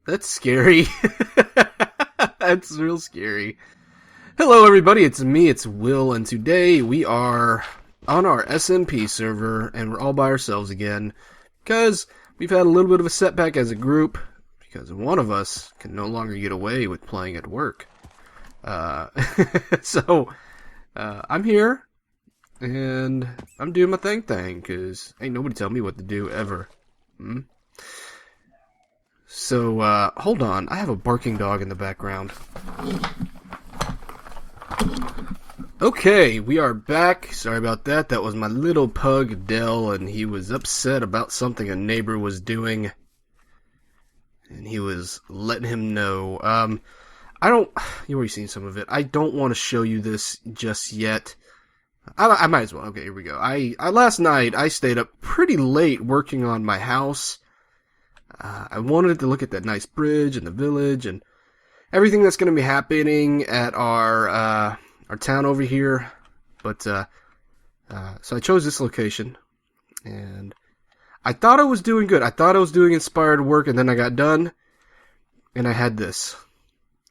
That's scary. That's real scary. Hello, everybody. It's me. It's Will, and today we are on our SMP server, and we're all by ourselves again because we've had a little bit of a setback as a group because one of us can no longer get away with playing at work. Uh, so I'm here, and I'm doing my thing because ain't nobody tell me what to do ever. So, hold on. I have a barking dog in the background. Okay, we are back. Sorry about that. That was my little pug, Dell, and he was upset about something a neighbor was doing. And he was letting him know. You already seen some of it. I don't want to show you this just yet. I might as well. Okay, here we go. Last night, I stayed up pretty late working on my house. I wanted to look at that nice bridge and the village and everything that's going to be happening at our town over here. But, so I chose this location, and I thought I was doing good. I thought I was doing inspired work, and then I got done, and I had this.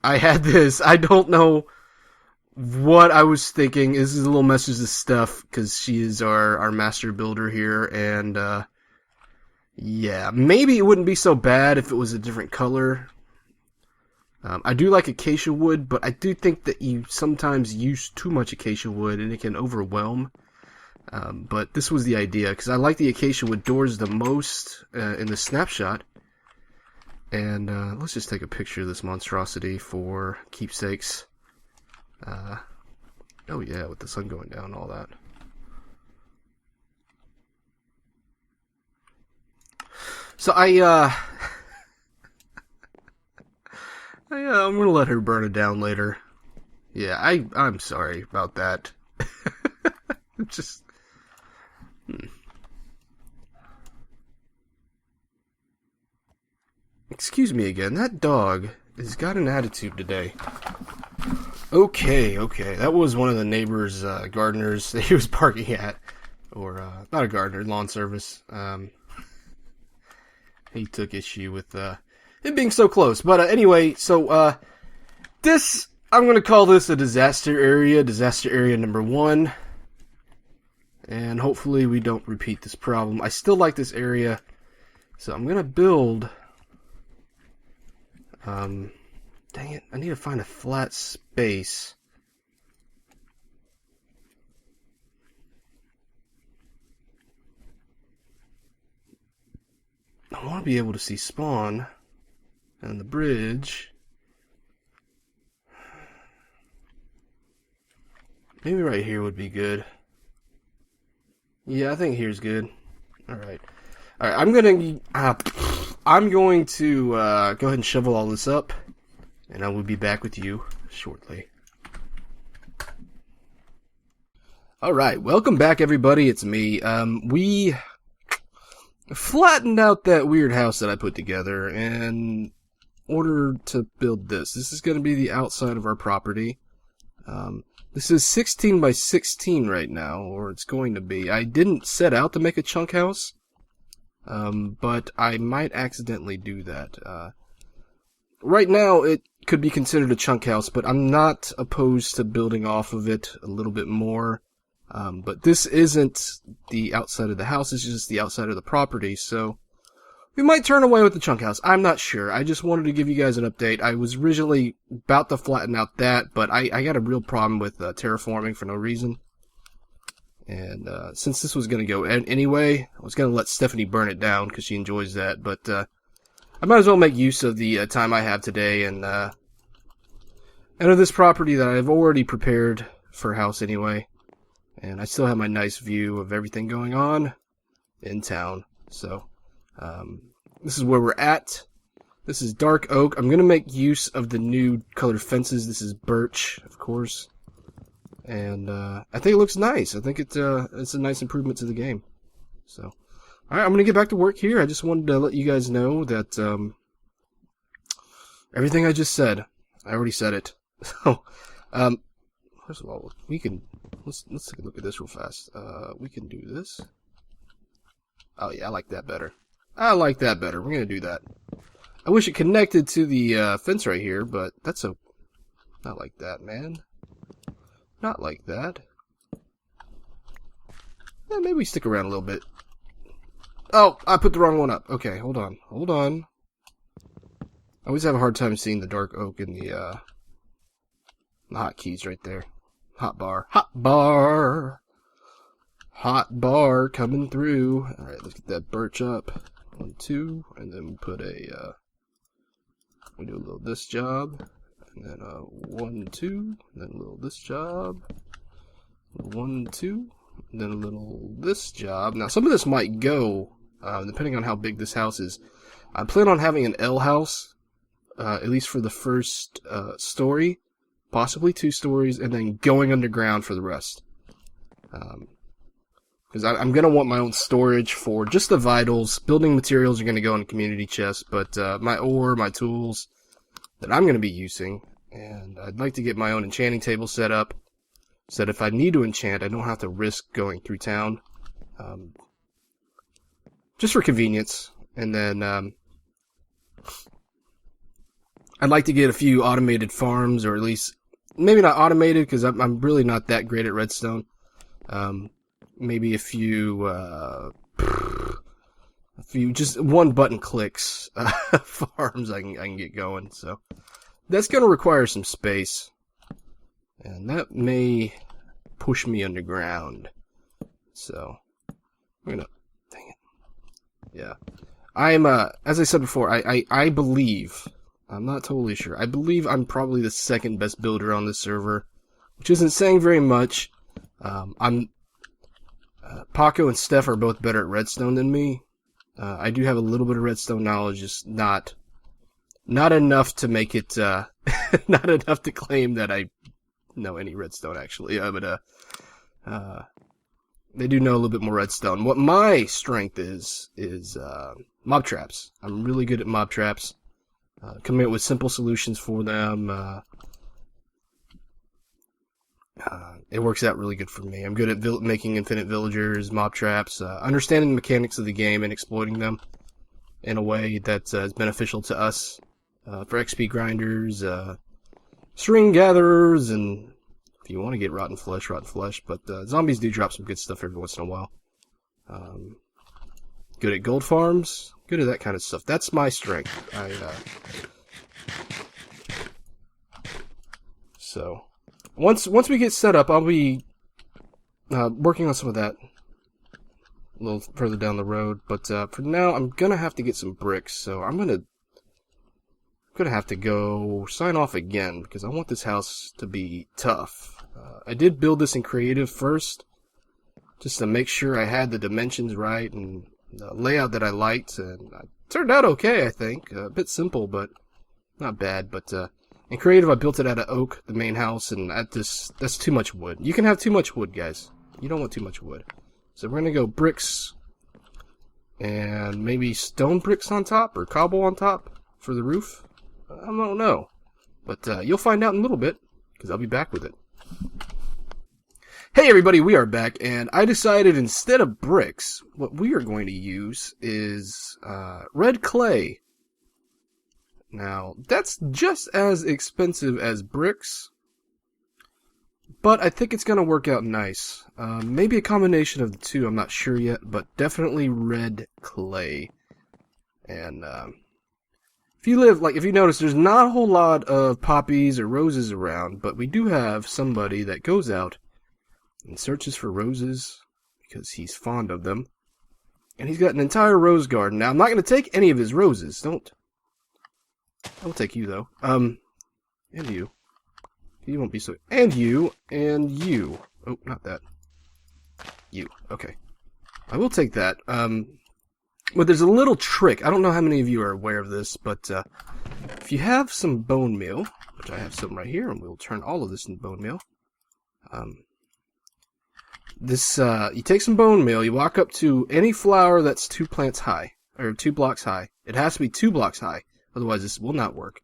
I don't know what I was thinking. This is a little message of stuff, because she is our master builder here, and, yeah, maybe it wouldn't be so bad if it was a different color. I do like acacia wood, but I do think that you sometimes use too much acacia wood and it can overwhelm. But this was the idea, because I like the acacia wood doors the most in the snapshot. And let's just take a picture of this monstrosity for keepsakes. Oh yeah, with the sun going down and all that. So I'm gonna let her burn it down later. Yeah, I'm sorry about that. Just. Excuse me again, that dog has got an attitude today. Okay, that was one of the neighbor's gardeners that he was parking at. Or, not a gardener, lawn service. He took issue with it being so close. But anyway, so I'm going to call this a disaster area number 1. And hopefully we don't repeat this problem. I still like this area, so I'm going to build... dang it, I need to find a flat space. I want to be able to see spawn and the bridge. Maybe right here would be good. Yeah, I think here's good. Alright. I'm going to go ahead and shovel all this up, and I will be back with you shortly. Alright, welcome back everybody, it's me. We flattened out that weird house that I put together in order to build this. This is going to be the outside of our property. This is 16 by 16 right now, or it's going to be. I didn't set out to make a chunk house, but I might accidentally do that. Right now, it could be considered a chunk house, but I'm not opposed to building off of it a little bit more. But this isn't the outside of the house, it's just the outside of the property, so we might turn away with the chunk house. I'm not sure. I just wanted to give you guys an update. I was originally about to flatten out that, but I got a real problem with terraforming for no reason. And since this was going to go anyway, I was going to let Stephanie burn it down because she enjoys that, but I might as well make use of the time I have today and of this property that I've already prepared for a house anyway. And I still have my nice view of everything going on in town. So, this is where we're at. This is dark oak. I'm going to make use of the new colored fences. This is birch, of course. And, I think it looks nice. I think it's a nice improvement to the game. So, alright, I'm going to get back to work here. I just wanted to let you guys know that, everything I just said, I already said it. So, first of all, let's take a look at this real fast. We can do this. Oh yeah, I like that better. We're gonna do that. I wish it connected to the fence right here, but that's not like that, man. Not like that. Yeah, maybe we stick around a little bit. Oh, I put the wrong one up. Okay, hold on. Hold on. I always have a hard time seeing the dark oak in the hotkeys right there. Hot bar. Hot bar! Hot bar coming through. Alright, let's get that birch up. 1, 2, and then we put we do a little this job, and then 1, 2, and then a little this job. 1, 2, and then a little this job. Now, some of this might go, depending on how big this house is. I plan on having an L house, at least for the first story, possibly 2 stories, and then going underground for the rest. Because I'm going to want my own storage for just the vitals. Building materials are going to go in a community chest, but my ore, my tools that I'm going to be using, and I'd like to get my own enchanting table set up, so that if I need to enchant, I don't have to risk going through town. Just for convenience. And then I'd like to get a few automated farms, or at least, maybe not automated, because I'm really not that great at redstone. Maybe a few just one button clicks farms I can get going. So that's going to require some space, and that may push me underground. So we're gonna, dang it, yeah. I'm as I said before, I believe, I'm not totally sure, I believe I'm probably the second best builder on this server, which isn't saying very much. Paco and Steph are both better at redstone than me. I do have a little bit of redstone knowledge, just not enough to make it, not enough to claim that I know any redstone, actually. But they do know a little bit more redstone. What my strength is mob traps. I'm really good at mob traps. Coming up with simple solutions for them. It works out really good for me. I'm good at making infinite villagers, mob traps, understanding the mechanics of the game and exploiting them in a way that is beneficial to us, for XP grinders, string gatherers, and if you want to get rotten flesh, but zombies do drop some good stuff every once in a while. Good at gold farms, good at that kind of stuff. That's my strength. So once we get set up, I'll be working on some of that a little further down the road. But for now, I'm gonna have to get some bricks. So I'm gonna have to go sign off again because I want this house to be tough. I did build this in creative first, just to make sure I had the dimensions right and the layout that I liked, and it turned out okay. I think a bit simple, but not bad. But in creative, I built it out of oak, the main house, and that's too much wood. You can have too much wood, guys. You don't want too much wood. So we're gonna go bricks, and maybe stone bricks on top, or cobble on top for the roof. I don't know. But you'll find out in a little bit, because I'll be back with it. Hey everybody, we are back, and I decided instead of bricks, what we are going to use is red clay. Now, that's just as expensive as bricks, but I think it's going to work out nice. Maybe a combination of the two, I'm not sure yet, but definitely red clay. And if you notice, there's not a whole lot of poppies or roses around, but we do have somebody that goes out and searches for roses because he's fond of them. And he's got an entire rose garden. Now, I'm not going to take any of his roses. I'll take you, though. And you. You won't be so... And you. And you. Oh, not that. You. Okay. I will take that. But there's a little trick. I don't know how many of you are aware of this, but if you have some bone meal, which I have some right here, and we'll turn all of this into bone meal. You take some bone meal, you walk up to any flower that's 2 plants high, or 2 blocks high. It has to be 2 blocks high, otherwise this will not work.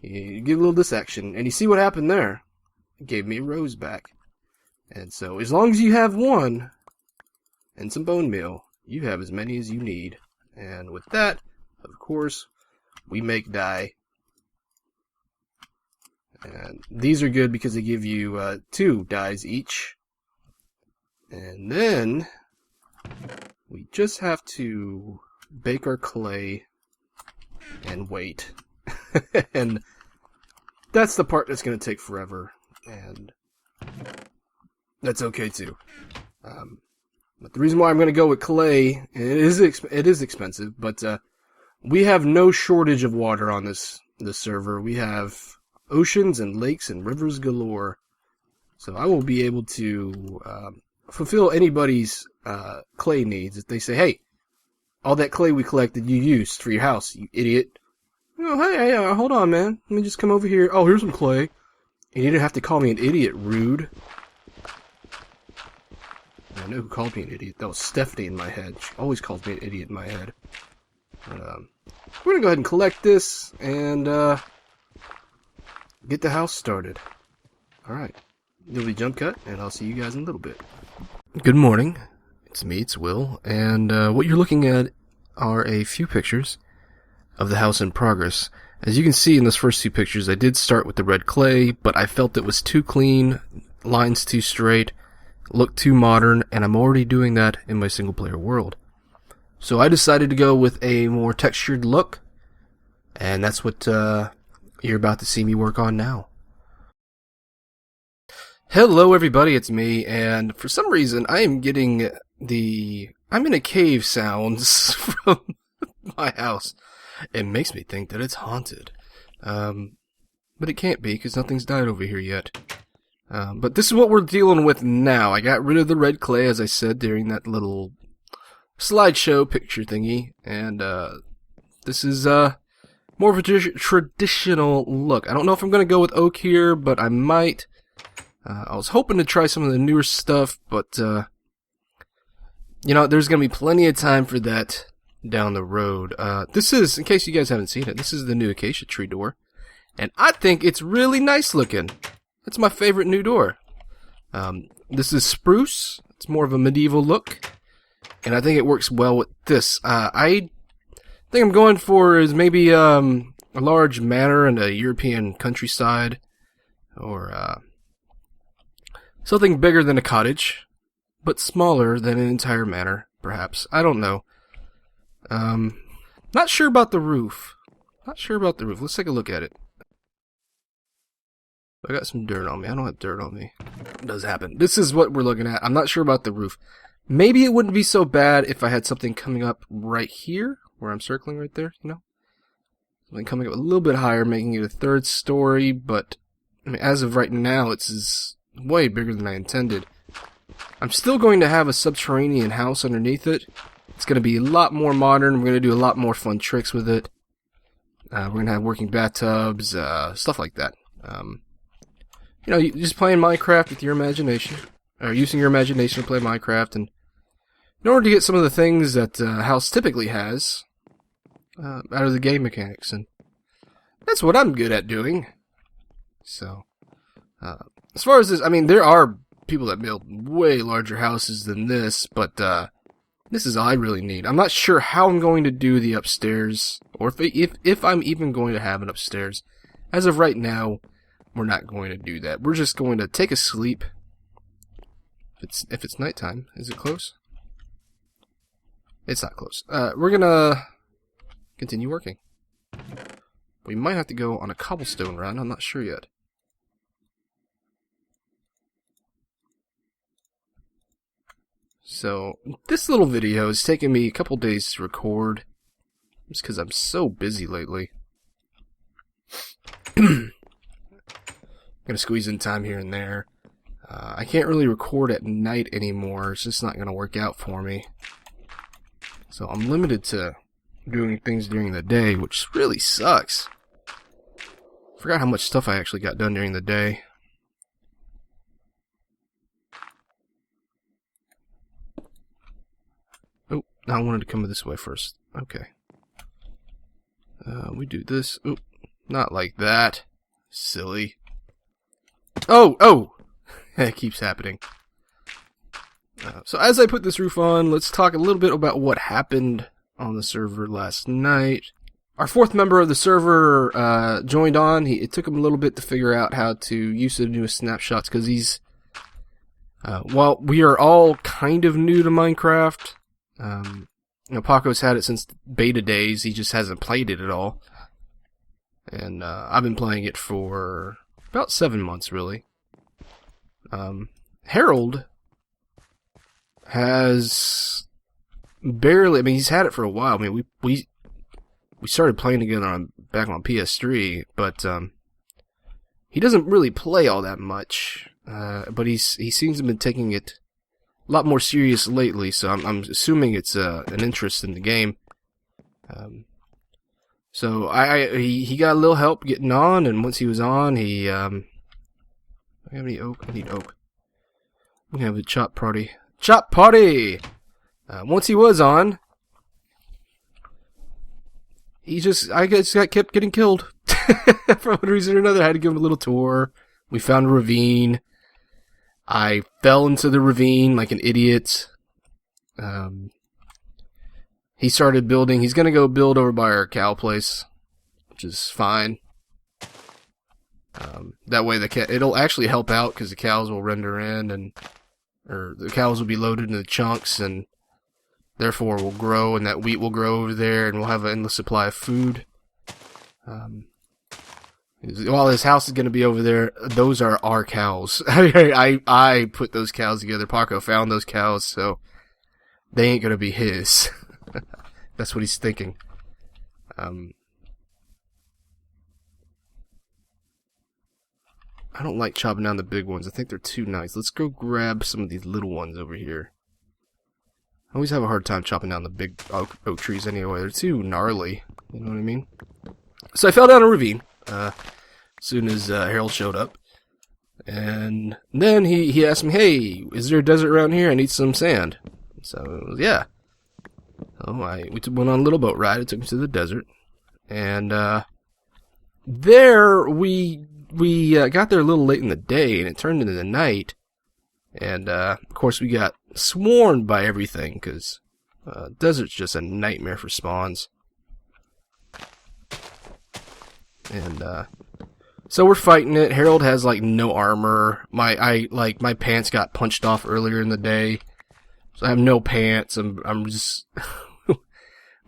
You give a little this action, and you see what happened there. It gave me a rose back. And so, as long as you have one, and some bone meal, you have as many as you need. And with that, of course, we make dye. And these are good because they give you 2 dyes each. And then we just have to bake our clay and wait. And that's the part that's going to take forever. And that's okay too. But the reason why I'm going to go with clay, and it is expensive, but we have no shortage of water on this server. We have oceans and lakes and rivers galore. So I will be able to fulfill anybody's clay needs. If they say, hey, all that clay we collected you used for your house, you idiot. Oh, hey, hold on, man. Let me just come over here. Oh, here's some clay. And you didn't have to call me an idiot, rude. I know who called me an idiot. That was Stephanie in my head. She always calls me an idiot in my head. But, we're going to go ahead and collect this and get the house started. Alright. It'll be jump cut, and I'll see you guys in a little bit. Good morning. It's me, it's Will, and what you're looking at are a few pictures of the house in progress. As you can see in those first 2 pictures, I did start with the red clay, but I felt it was too clean, lines too straight, looked too modern, and I'm already doing that in my single-player world. So I decided to go with a more textured look, and that's what you're about to see me work on now. Hello everybody, it's me, and for some reason I am getting I'm in a cave sounds from my house. It makes me think that it's haunted. But it can't be, because nothing's died over here yet. But this is what we're dealing with now. I got rid of the red clay, as I said, during that little slideshow picture thingy, and this is more of a traditional look. I don't know if I'm going to go with oak here, but I might. I was hoping to try some of the newer stuff, but you know, there's going to be plenty of time for that down the road. This is, in case you guys haven't seen it, this is the new acacia tree door, and I think it's really nice looking. It's my favorite new door. This is spruce. It's more of a medieval look, and I think it works well with this. I think I'm going for is maybe a large manor in a European countryside, or something bigger than a cottage, but smaller than an entire manor, perhaps. I don't know. Not sure about the roof. Let's take a look at it. I got some dirt on me. I don't have dirt on me. It does happen. This is what we're looking at. I'm not sure about the roof. Maybe it wouldn't be so bad if I had something coming up right here, where I'm circling right there, you know? Something coming up a little bit higher, making it a 3rd story, but I mean, as of right now, it's way bigger than I intended. I'm still going to have a subterranean house underneath it. It's going to be a lot more modern. We're going to do a lot more fun tricks with it. We're going to have working bathtubs, stuff like that. You know, just playing Minecraft with your imagination, or using your imagination to play Minecraft, and in order to get some of the things that a house typically has out of the game mechanics, and that's what I'm good at doing. So, as far as this, I mean, there are people that build way larger houses than this, but this is all I really need. I'm not sure how I'm going to do the upstairs, or if I'm even going to have an upstairs. As of right now, we're not going to do that. We're just going to take a sleep. If it's nighttime, is it close? It's not close. We're gonna continue working. We might have to go on a cobblestone run. I'm not sure yet. So, this little video has taken me a couple days to record, just because I'm so busy lately. I'm gonna squeeze in time here and there. I can't really record at night anymore. It's just not gonna work out for me. So I'm limited to doing things during the day, which really sucks. Forgot how much stuff I actually got done during the day. Oh, I wanted to come this way first. Okay. We do this. Oop, not like that. Silly. Oh! It keeps happening. So as I put this roof on, let's talk a little bit about what happened on the server last night. our fourth member of the server joined on. It took him a little bit to figure out how to use the newest snapshots because he's while we are all kind of new to Minecraft. Paco's had it since beta days. He just hasn't played it at all. And I've been playing it for about 7 months, really. Harold has barely. I mean, he's had it for a while. I mean, we started playing together back on PS3, but he doesn't really play all that much. But he seems to have been taking it a lot more serious lately. So I'm assuming it's an interest in the game. So he got a little help getting on, and once he was on, he I have any oak? I need oak. We can have a chop party. Chop party! Once he was on, I kept getting killed. For one reason or another, I had to give him a little tour. We found a ravine. I fell into the ravine like an idiot. He started building. He's going to go build over by our cow place, which is fine. That way it'll actually help out because the cows will render in, or the cows will be loaded into chunks and therefore will grow, and that wheat will grow over there, and we'll have an endless supply of food. While his house is going to be over there, those are our cows. I put those cows together. Paco found those cows, so they ain't going to be his. That's what he's thinking. I don't like chopping down the big ones. I think they're too nice. Let's go grab some of these little ones over here. I always have a hard time chopping down the big oak trees anyway. They're too gnarly. You know what I mean? So I fell down a ravine as soon as Harold showed up. And then he asked me, hey, is there a desert around here? I need some sand. So, yeah. So we went on a little boat ride. It took me to the desert. And there we got there a little late in the day, and it turned into the night. And, of course, we got swarmed by everything, because desert's just a nightmare for spawns. And, so we're fighting it. Harold has, like, no armor. My pants got punched off earlier in the day. So I have no pants. I'm just...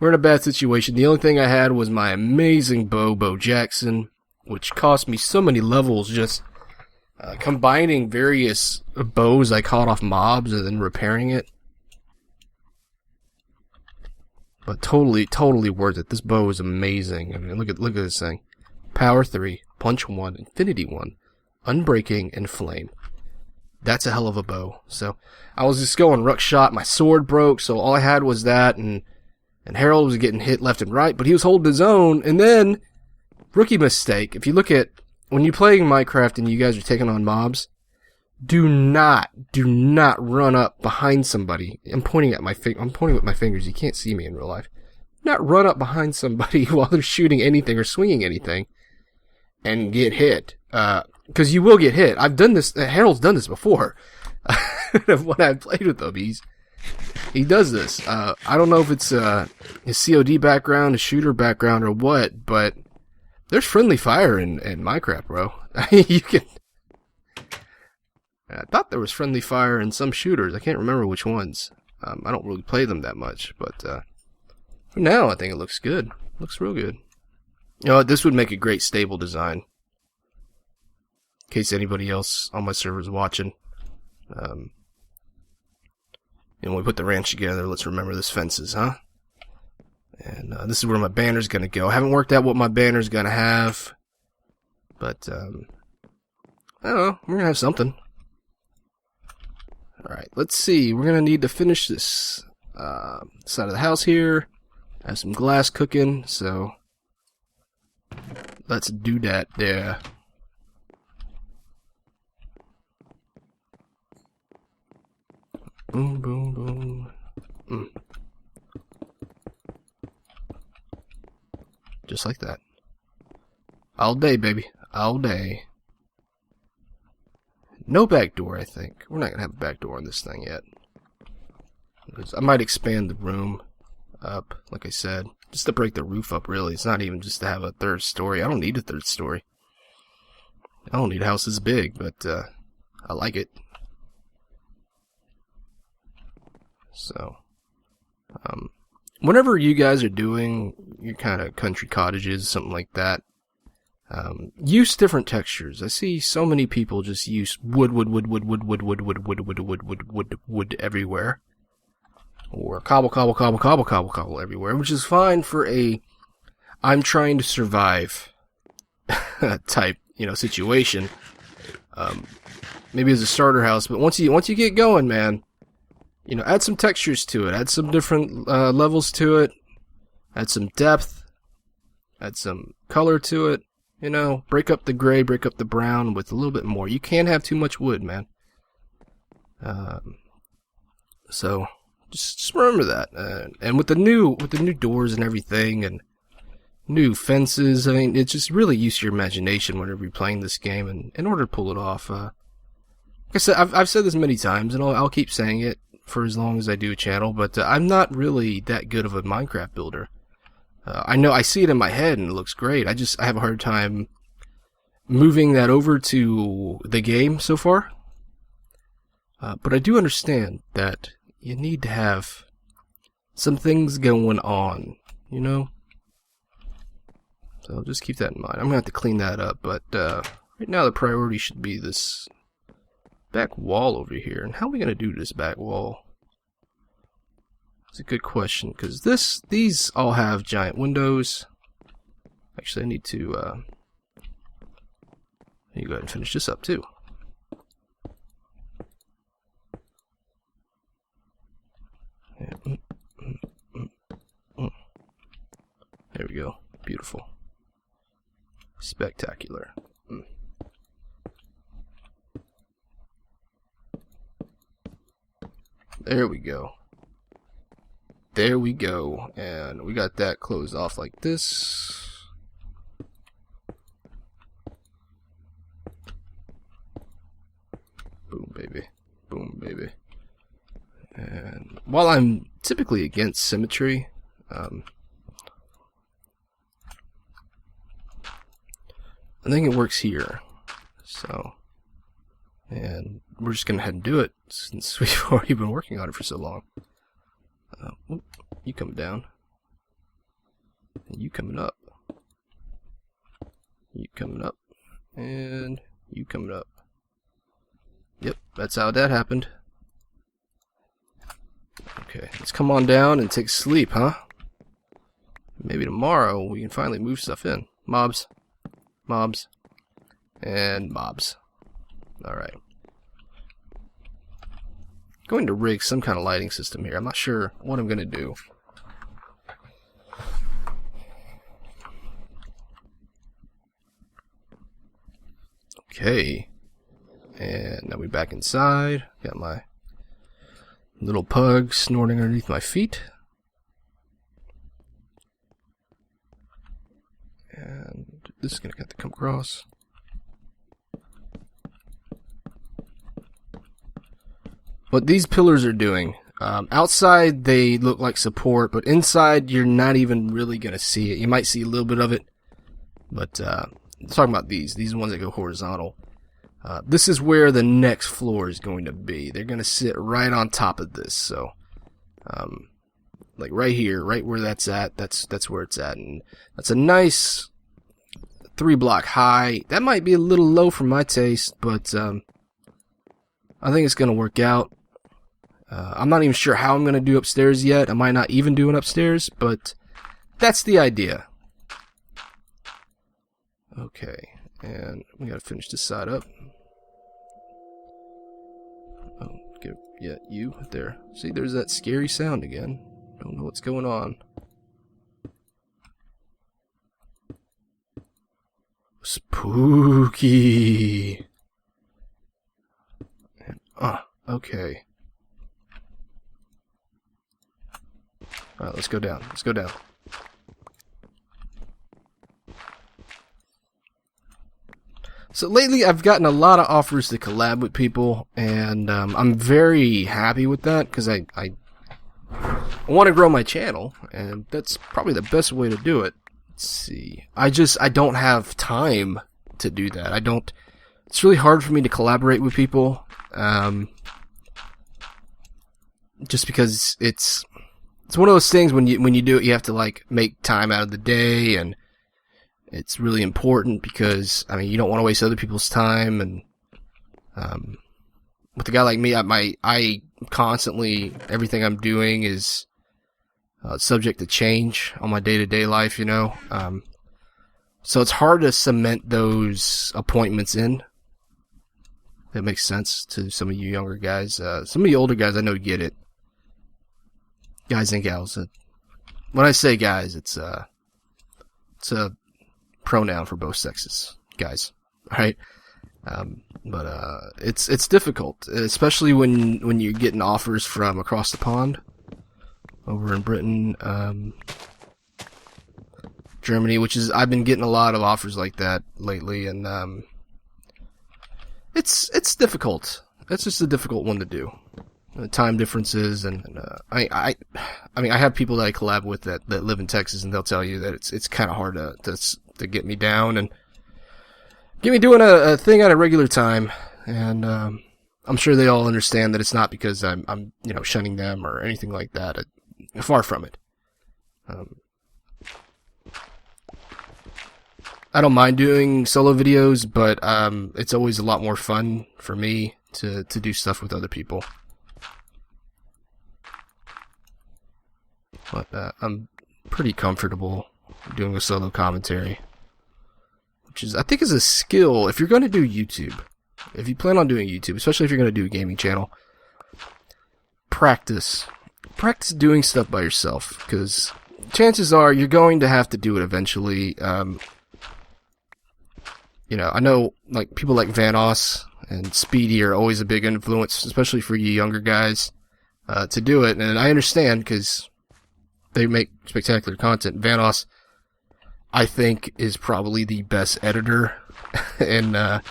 We're in a bad situation. The only thing I had was my amazing Bo Jackson, which cost me so many levels just combining various bows I caught off mobs and then repairing it. But totally worth it. This bow is amazing. I mean, look at this thing. Power 3, Punch 1, Infinity 1, Unbreaking, and Flame. That's a hell of a bow. So I was just going ruck shot. My sword broke, so all I had was that, and Harold was getting hit left and right, but he was holding his own. And then, rookie mistake, if you look at, when you're playing Minecraft and you guys are taking on mobs, do not run up behind somebody. I'm pointing with my fingers. You can't see me in real life. Not run up behind somebody while they're shooting anything or swinging anything and get hit. Because you will get hit. I've done this. Harold's done this before. When I've played with him, he does this. I don't know if it's his COD background, his shooter background, or what, but there's friendly fire in Minecraft, bro. You can. I thought there was friendly fire in some shooters. I can't remember which ones. I don't really play them that much, but for now, I think it looks good. Looks real good. You know what? This would make a great stable design. In case anybody else on my server is watching. And when we put the ranch together, let's remember this fences, huh? And this is where my banner's gonna go. I haven't worked out what my banner's gonna have. But, I don't know. We're gonna have something. Alright, let's see. We're gonna need to finish this side of the house here. I have some glass cooking, so let's do that there. Boom, boom, boom. Just like that. All day, baby. All day. No back door, I think. We're not going to have a back door on this thing yet. I might expand the room up, like I said. Just to break the roof up, really. It's not even just to have a third story. I don't need a third story. I don't need a house this big, but I like it. So, whenever you guys are doing your kind of country cottages, something like that, use different textures. I see so many people just use wood everywhere. Or cobble everywhere, which is fine for a I'm trying to survive type, situation. Maybe as a starter house, but once you get going, man, add some textures to it, add some different levels to it, add some depth, add some color to it, break up the gray, break up the brown with a little bit more. You can't have too much wood, man. So just remember that. And with the new doors and everything, and new fences, I mean, it's just really use your imagination whenever you're playing this game, and in order to pull it off. Like I said, I've said this many times, and I'll keep saying it for as long as I do a channel, but I'm not really that good of a Minecraft builder. I know I see it in my head and it looks great. I have a hard time moving that over to the game so far. But I do understand that you need to have some things going on, So just keep that in mind. I'm going to have to clean that up, but right now the priority should be this back wall over here. And how are we going to do this back wall? That's a good question, because these all have giant windows. Actually, I need to go ahead and finish this up too. There we go. Beautiful. Spectacular. There we go. There we go. And we got that closed off like this. Boom, baby. Boom, baby. And while I'm typically against symmetry, I think it works here. So, and we're just gonna head and do it since we've already been working on it for so long. You coming down, and you coming up, you coming up, and you coming up. Yep, that's how that happened. Okay, let's come on down and take a sleep, huh? Maybe tomorrow we can finally move stuff in. Mobs, and mobs. Alright. Going to rig some kind of lighting system here. I'm not sure what I'm going to do. Okay. And now we're back inside. Got my little pug snorting underneath my feet. And this is going to have to come across. What these pillars are doing, outside they look like support, but inside you're not even really going to see it. You might see a little bit of it, but talking about these ones that go horizontal. This is where the next floor is going to be. They're going to sit right on top of this, so like right here, right where that's at, that's where it's at, and that's a nice 3-block high. That might be a little low for my taste, but I think it's going to work out. I'm not even sure how I'm going to do upstairs yet. I might not even do it upstairs, but that's the idea. Okay, and we got to finish this side up. Oh, yeah, you there. See, there's that scary sound again. Don't know what's going on. Spooky. Okay. Alright, let's go down. Let's go down. So lately I've gotten a lot of offers to collab with people, and I'm very happy with that, because I want to grow my channel, and that's probably the best way to do it. Let's see. I don't have time to do that. It's really hard for me to collaborate with people. Just because it's one of those things when you do it, you have to like make time out of the day, and it's really important because you don't want to waste other people's time. And with a guy like me, I constantly, everything I'm doing is subject to change on my day-to-day life, so it's hard to cement those appointments in. That makes sense to some of you younger guys. Some of you older guys, I know, get it. Guys and gals. When I say guys, it's a pronoun for both sexes. Guys. Alright? But it's difficult, especially when you're getting offers from across the pond. Over in Britain, Germany, I've been getting a lot of offers like that lately, and it's difficult. It's just a difficult one to do. Time differences, and I have people that I collab with that live in Texas, and they'll tell you that it's kind of hard to get me down and get me doing a thing at a regular time, and I'm sure they all understand that it's not because I'm shunning them or anything like that. Far from it. I don't mind doing solo videos, but it's always a lot more fun for me to do stuff with other people. But I'm pretty comfortable doing a solo commentary, which I think is a skill if you're going to do YouTube. If you plan on doing YouTube, especially if you're going to do a gaming channel, practice doing stuff by yourself, because chances are you're going to have to do it eventually. I know like people like Vanoss and Speedy are always a big influence, especially for you younger guys, to do it, and I understand because they make spectacular content. Vanoss, I think, is probably the best editor, and out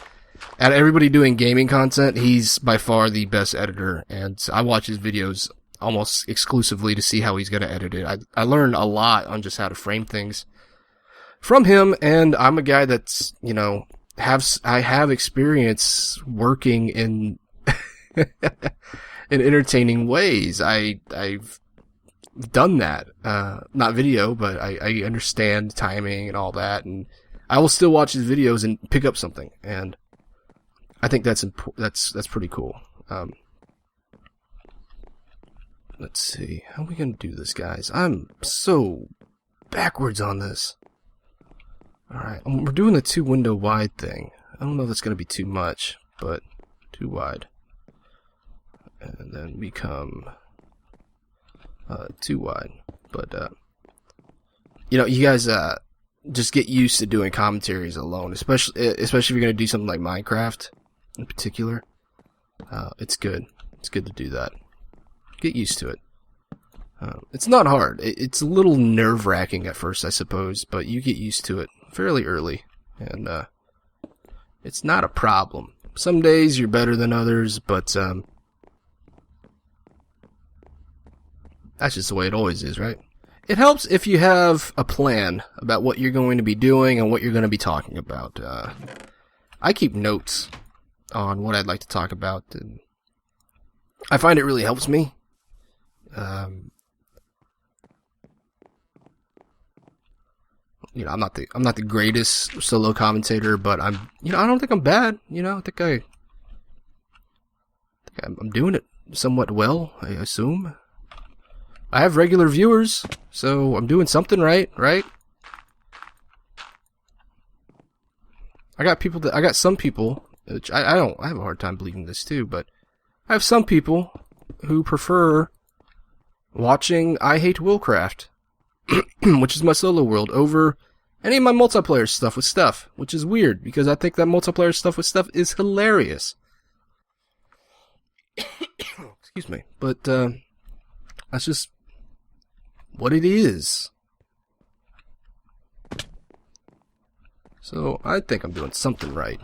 of everybody doing gaming content, he's by far the best editor, and I watch his videos almost exclusively to see how he's going to edit it. I learned a lot on just how to frame things from him, and I'm a guy that's, I have experience working in in entertaining ways. I've done that. Not video, but I understand timing and all that, and I will still watch his videos and pick up something, and I think that's pretty cool. Let's see. How are we going to do this, guys? I'm so backwards on this. Alright, we're doing the 2-window wide thing. I don't know if that's going to be too much, but too wide. And then become too wide. But, you guys just get used to doing commentaries alone, especially if you're going to do something like Minecraft in particular. It's good. It's good to do that. Get used to it. It's not hard. It's a little nerve-wracking at first, I suppose, but you get used to it fairly early, and it's not a problem. Some days you're better than others, but that's just the way it always is, right? It helps if you have a plan about what you're going to be doing and what you're going to be talking about. I keep notes on what I'd like to talk about, and I find it really helps me. I'm not the greatest solo commentator, but I don't think I'm bad. I think I'm doing it somewhat well, I assume. I have regular viewers, so I'm doing something right? I got some people, which I have a hard time believing this too, but I have some people who prefer watching I Hate Willcraft, which is my solo world, over any of my multiplayer stuff with Steph, which is weird, because I think that multiplayer stuff with Steph is hilarious. Excuse me. But, that's just what it is. So, I think I'm doing something right.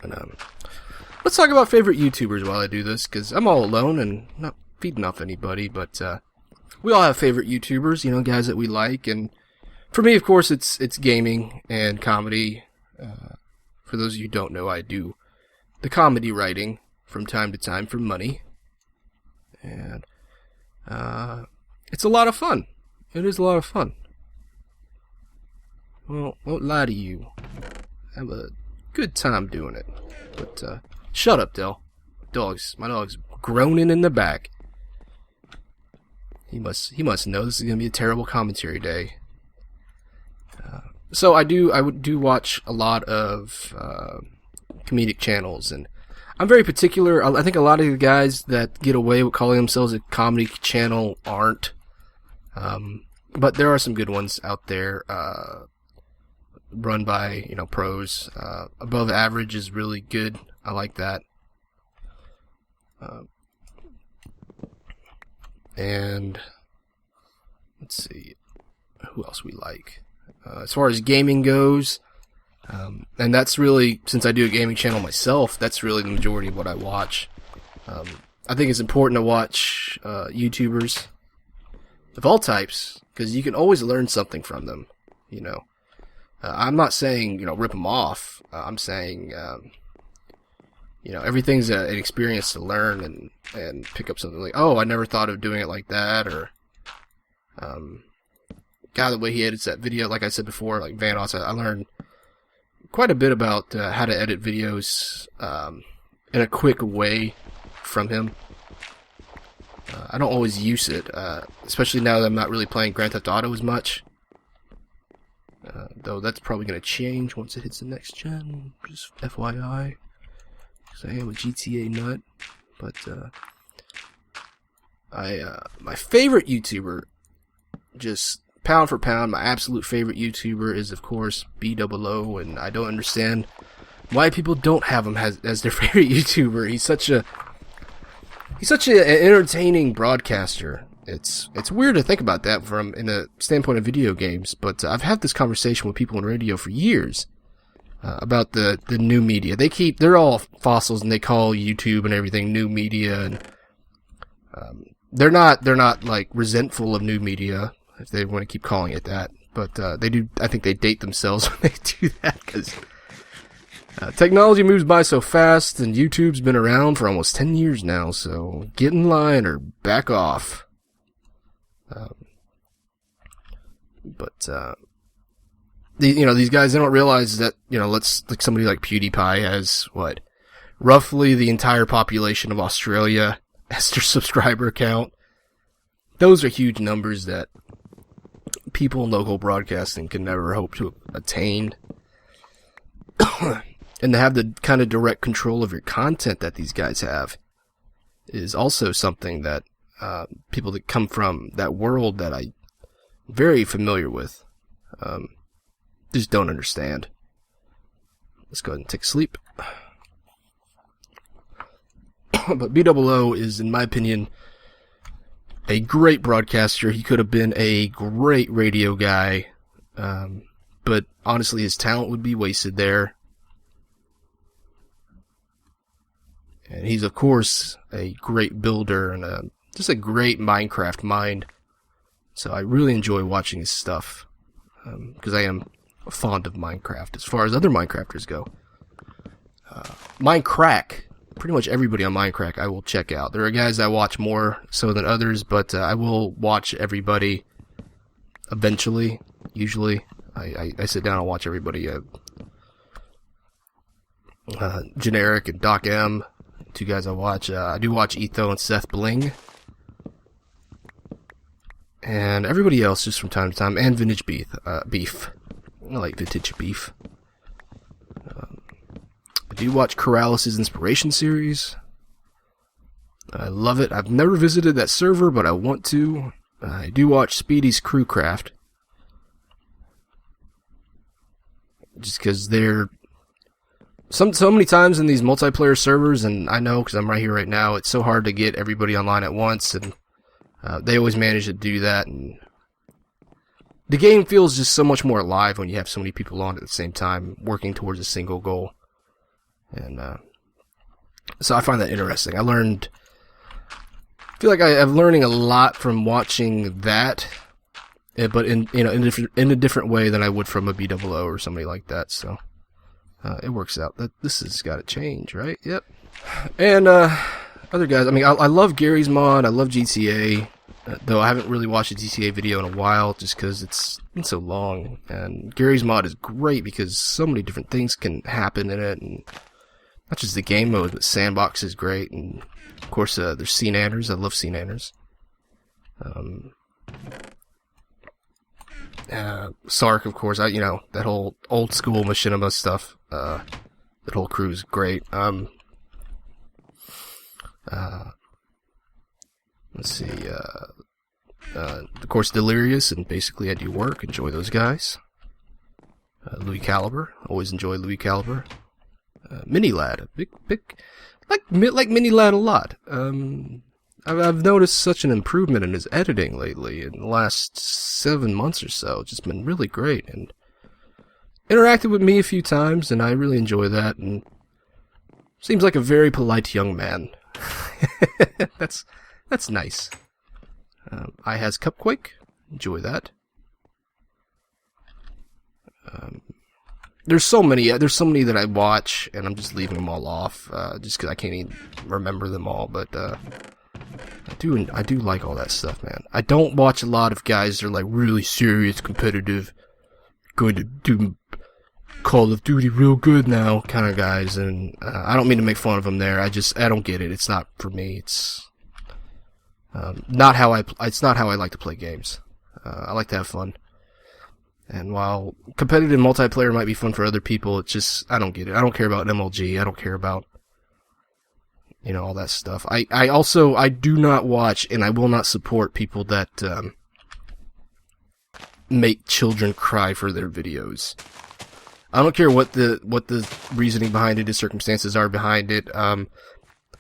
And, let's talk about favorite YouTubers while I do this, because I'm all alone, and feeding off anybody, but we all have favorite YouTubers, you know, guys that we like, and for me, of course, it's gaming and comedy. For those of you who don't know, I do the comedy writing from time to time for money, and it's a lot of fun. It is a lot of fun. Well, won't lie to you. I have a good time doing it. But shut up, Del. My dog's groaning in the back. He must know this is gonna be a terrible commentary day. So I do watch a lot of comedic channels, and I'm very particular. I think a lot of the guys that get away with calling themselves a comedy channel aren't. But there are some good ones out there, run by, you know, pros. Above Average is really good. I like that. And let's see, who else we like. As far as gaming goes, and that's really, since I do a gaming channel myself, that's really the majority of what I watch. I think it's important to watch YouTubers of all types, because you can always learn something from them, you know. I'm not saying, you know, rip them off. I'm saying, you know, everything's an experience to learn and pick up something like, oh, I never thought of doing it like that, or God, the way he edits that video, like I said before, like Vanoss, I learned quite a bit about how to edit videos in a quick way from him. I don't always use it, especially now that I'm not really playing Grand Theft Auto as much. Though that's probably going to change once it hits the next gen, just FYI. Because I am a GTA nut. But, my favorite YouTuber, just pound for pound, my absolute favorite YouTuber is, of course, B00, and I don't understand why people don't have him as their favorite YouTuber. He's such an entertaining broadcaster. It's weird to think about that from in a standpoint of video games, but I've had this conversation with people in radio for years about the new media. They're all fossils, and they call YouTube and everything new media, and they're not like resentful of new media, if they want to keep calling it that, but they do. I think they date themselves when they do that, because technology moves by so fast, and YouTube's been around for almost 10 years now, so get in line or back off. These guys, they don't realize that, you know, like somebody like PewDiePie has, roughly the entire population of Australia as their subscriber count. Those are huge numbers that people in local broadcasting can never hope to attain. And to have the kind of direct control of your content that these guys have is also something that people that come from that world that I'm very familiar with just don't understand. Let's go ahead and take a sleep. But B00 is, in my opinion, a great broadcaster. He could have been a great radio guy, but honestly, his talent would be wasted there. And he's, of course, a great builder and just a great Minecraft mind. So I really enjoy watching his stuff, because I am fond of Minecraft as far as other Minecrafters go. Minecraft, pretty much everybody on Minecraft I will check out. There are guys I watch more so than others, but I will watch everybody eventually. Usually, I sit down and watch everybody. Generic and Doc M, two guys I watch. I do watch Etho and Seth Bling. And everybody else just from time to time. And Vintage Beef. I like Vintage Beef. I do watch Corrales' Inspiration series. I love it. I've never visited that server, but I want to. I do watch Speedy's Crewcraft. Just because they're so many times in these multiplayer servers, and I know because I'm right here right now, it's so hard to get everybody online at once, and they always manage to do that, and the game feels just so much more alive when you have so many people on at the same time working towards a single goal. And so I find that interesting. I learned feel like I'm learning a lot from watching that, but in a different way than I would from a BOO or somebody like that. So it works out. That this has got to change, right? Yep. And other guys. I mean, I love Gary's mod. I love GTA. Though I haven't really watched a GTA video in a while, just because it's been so long. And Gary's mod is great because so many different things can happen in it, and not just the game mode, but Sandbox is great. And of course, there's Sea Nanners. I love Sea Nanners. Sark, of course. That whole old school machinima stuff. That whole crew is great. Let's see, of course, Delirious, and basically I do work, enjoy those guys. Louis Caliber, always enjoy Louis Caliber. Mini Lad, big, like Mini Lad a lot. I've noticed such an improvement in his editing lately in the last 7 months or so. It's just been really great, and interacted with me a few times, and I really enjoy that, and seems like a very polite young man. That's nice. I has Cupquake. Enjoy that. There's so many that I watch, and I'm just leaving them all off, just because I can't even remember them all. But I do like all that stuff, man. I don't watch a lot of guys that are like really serious, competitive, going to do Call of Duty real good now kind of guys, and I don't mean to make fun of them there. I don't get it. It's not for me. It's not how I like to play games. I like to have fun. And while competitive multiplayer might be fun for other people, it's just, I don't get it. I don't care about MLG. I don't care about, all that stuff. I do not watch, and I will not support people that make children cry for their videos. I don't care what the reasoning behind it, the circumstances are behind it. And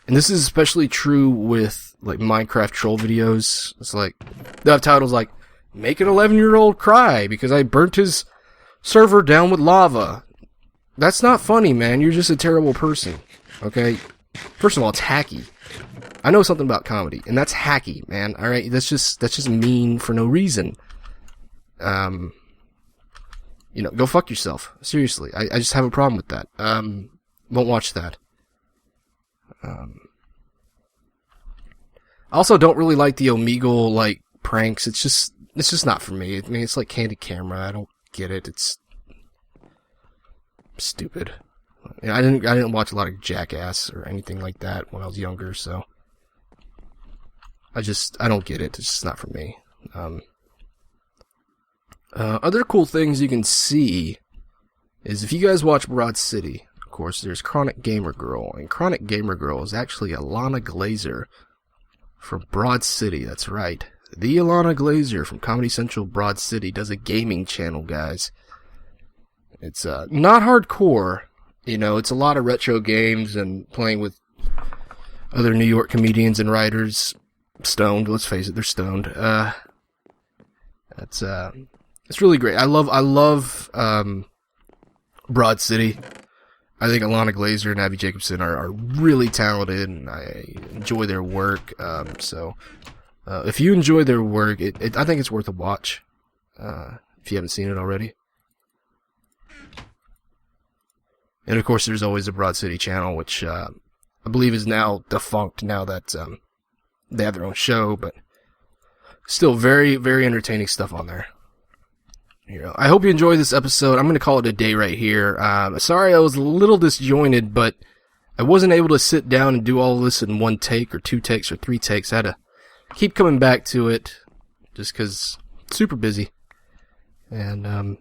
this is especially true with like Minecraft troll videos. It's like they have titles like "Make an 11-year-old cry because I burnt his server down with lava." That's not funny, man. You're just a terrible person. Okay? First of all, it's hacky. I know something about comedy, and that's hacky, man. All right, that's just mean for no reason. Go fuck yourself. Seriously, I just have a problem with that. Won't watch that. I also don't really like the Omegle like pranks. It's just not for me. I mean, it's like Candid Camera. I don't get it. It's stupid. I didn't watch a lot of Jackass or anything like that when I was younger, so I don't get it. It's just not for me. Other cool things you can see is if you guys watch Broad City, of course, there's Chronic Gamer Girl, and Chronic Gamer Girl is actually Alana Glazer from Broad City. That's right. The Alana Glazer from Comedy Central Broad City does a gaming channel, guys. It's not hardcore, it's a lot of retro games and playing with other New York comedians and writers. Stoned, let's face it, they're stoned. It's really great. I love Broad City. I think Alana Glazer and Abby Jacobson are really talented, and I enjoy their work. So if you enjoy their work, I think it's worth a watch. If you haven't seen it already. And of course, there's always the Broad City channel, which I believe is now defunct now that they have their own show, but still very, very entertaining stuff on there. I hope you enjoyed this episode. I'm going to call it a day right here. Sorry I was a little disjointed, but I wasn't able to sit down and do all of this in one take or 2 takes or 3 takes. I had to keep coming back to it just because super busy. And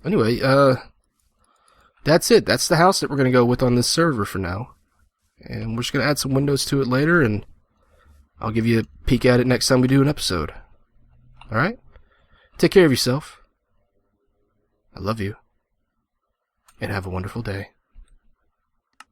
anyway, that's it. That's the house that we're going to go with on this server for now. And we're just going to add some windows to it later, and I'll give you a peek at it next time we do an episode. Alright? Take care of yourself. I love you. And have a wonderful day.